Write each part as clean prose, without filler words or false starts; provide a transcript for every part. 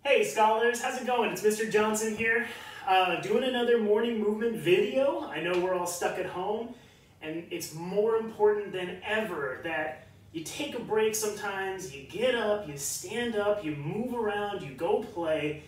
Hey scholars, how's it going? It's Mr. Johnson here, doing another morning movement video. I know we're all stuck at home, and it's more important than ever that you take a break sometimes, you get up, you stand up, you move around, you go play.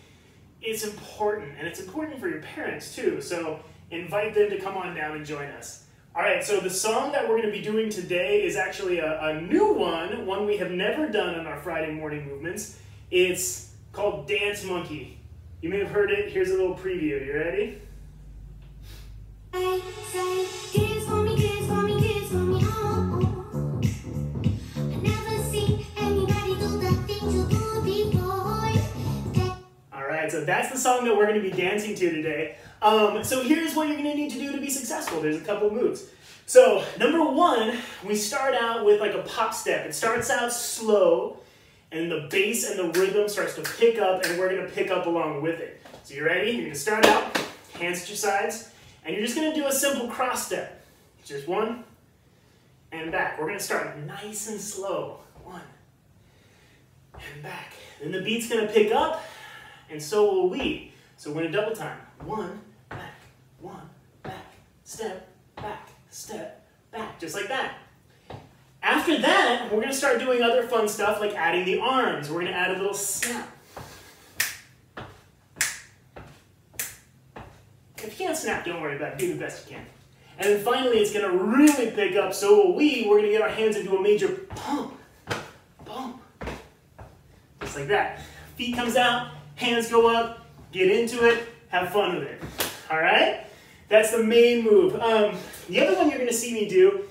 It's important, and it's important for your parents too, so invite them to come on down and join us. Alright, so the song that we're going to be doing today is actually a new one we have never done on our Friday morning movements. It's called Dance Monkey. You may have heard it. Here's a little preview. You ready? Dance for me, dance for me, dance for me, oh. I never seen anybody do the things you do before. Alright, so that's the song that we're going to be dancing to today. So here's what you're going to need to do to be successful. There's a couple moves. So, number one, we start out with like a pop step. It starts out slow, and the bass and the rhythm starts to pick up, and we're going to pick up along with it. So you ready? You're going to start out, hands at your sides, and you're just going to do a simple cross step. Just one, and back. We're going to start nice and slow. One, and back. Then the beat's going to pick up, and so will we. So we're going to double time. One, back, step, back, just like that. After that, we're going to start doing other fun stuff like adding the arms. We're going to add a little snap. If you can't snap, don't worry about it. Do the best you can. And then finally, it's going to really pick up, so will we. We're going to get our hands into a major pump. Pump. Just like that. Feet comes out, hands go up, get into it, have fun with it. All right? That's the main move. The other one you're going to see me do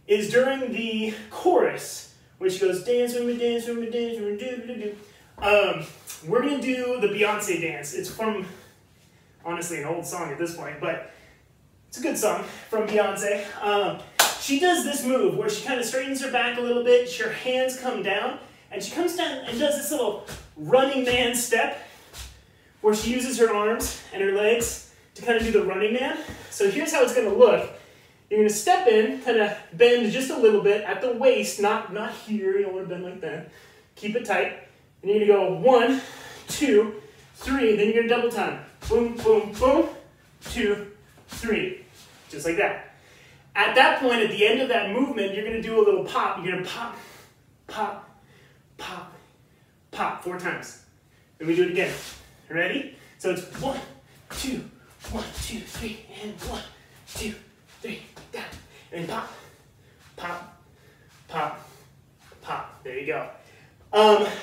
is during the chorus, which goes dance with me, dance with me, dance with me, do, do, do. We're going to do the Beyonce dance. It's from, honestly, an old song at this point, but it's a good song from Beyonce. She does this move where she kind of straightens her back a little bit, her hands come down, and she comes down and does this little running man step where she uses her arms and her legs to kind of do the running man. So here's how it's going to look. You're going to step in, kind of bend just a little bit at the waist, not here. You don't want to bend like that. Keep it tight. And you're going to go 1, 2, 3. Then you're going to double time. Boom, boom, boom. 2, 3. Just like that. At that point, at the end of that movement, you're going to do a little pop. You're going to pop, pop, pop, pop 4 times. Then we do it again. Ready? So it's 1, 2, 1, 2, 3, and 1, 2, 3, down, and pop, pop, pop, pop. There you go.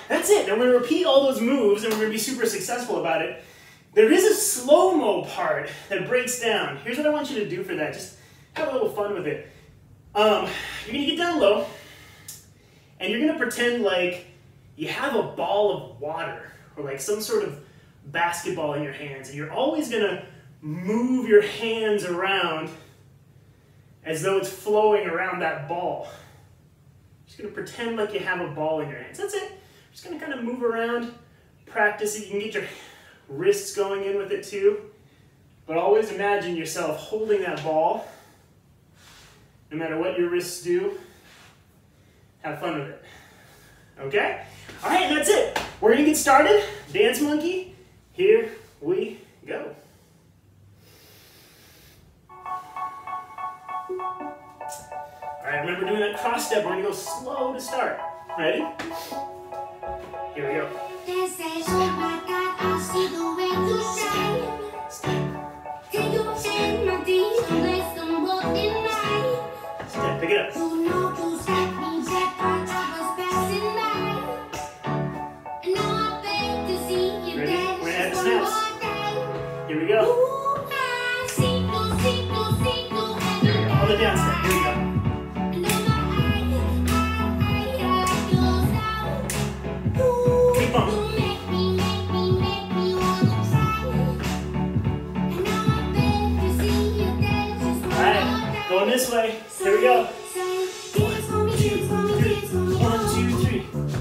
That's it. And we're going to repeat all those moves, and we're going to be super successful about it. There is a slow-mo part that breaks down. Here's what I want you to do for that. Just have a little fun with it. You're going to get down low, and you're going to pretend like you have a ball of water, or like some sort of basketball in your hands, and you're always going to move your hands around as though it's flowing around that ball. Just going to pretend like you have a ball in your hands. That's it. Just going to kind of move around, practice it. You can get your wrists going in with it too. But always imagine yourself holding that ball. No matter what your wrists do, have fun with it. Okay? All right, that's it. We're going to get started. Dance Monkey. Here we go. All right, remember doing that cross step. We're going to go slow to start. Ready? Here we go. They say, oh my God, I see the way you shine. Step. Can you change my dreams to make them more in mine? Step. Pick it up. You know you set me back when I was passing by. And now I beg to see you Ready? dance We're gonna add the one snaps. more time. Here we go. Ooh, I see you, and Here we go. All the down step. Here we go. Keep on. Alright, going this way. Here we go. 1, 2, 3. 1, 2, 3.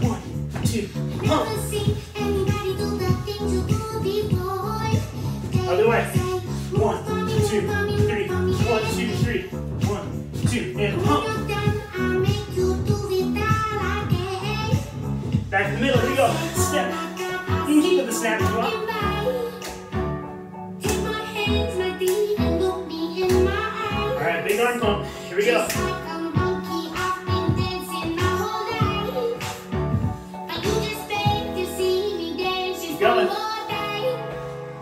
1, 2. Pump. Other way. 1, 2, 3. 1, 2, 3. 1, 2, and pump. Back in the middle. Here we go. Step. You can keep it the snap. big arm pump. Here we go. Just like a monkey, I've been dancing my whole life. But you just beg to see me dance just one going. more time.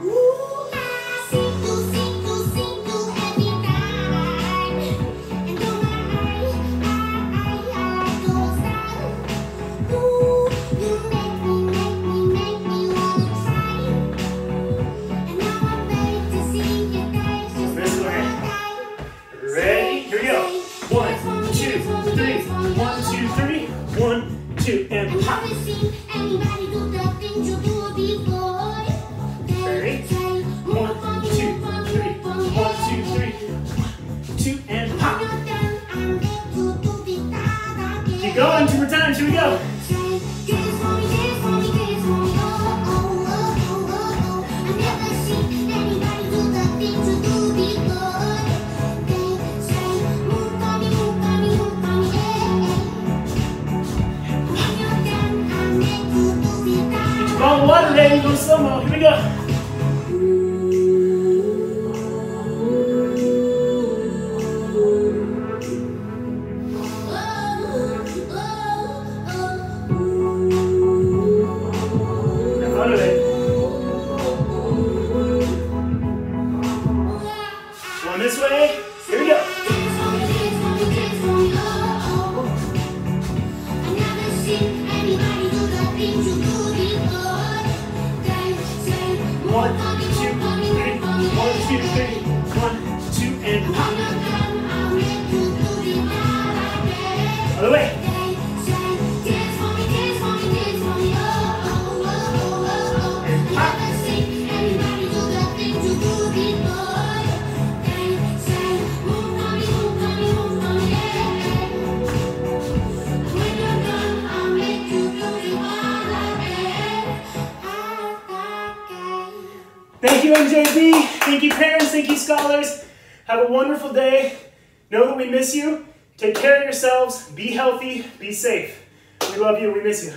Ooh, I sing to every time. And oh my, I like those times. Ooh, you make me wanna try. And now I beg to see you dance just This one way. more time. Ready? Here we go. 1, 2, 3. 1, 2, 3. 1, 2, and I've pop. never seen anybody do the things you do before. Ready? They say, 1, 2, 3. 1, 2, 3. 1, 2, and pop. When you're done, I'm ready to do the da-da again. Keep going. 2 more times. Here we go. Say, dance for me, dance for me, dance for me. Oh, oh, oh, oh, oh, oh. I've never seen anybody do the things you do before. They say, move for me, yeah. When you're done, I'm ready to do the da-da. Keep on water ready. Go slow-mo. Here we go. Have fun with it. Going this way. Here we go. One, two, three. 1, 2, 3. 1, 2, and pop. Other way. Thank you, MJB. Thank you, parents. Thank you, scholars. Have a wonderful day. Know that we miss you. Take care of yourselves. Be healthy. Be safe. We love you. We miss you.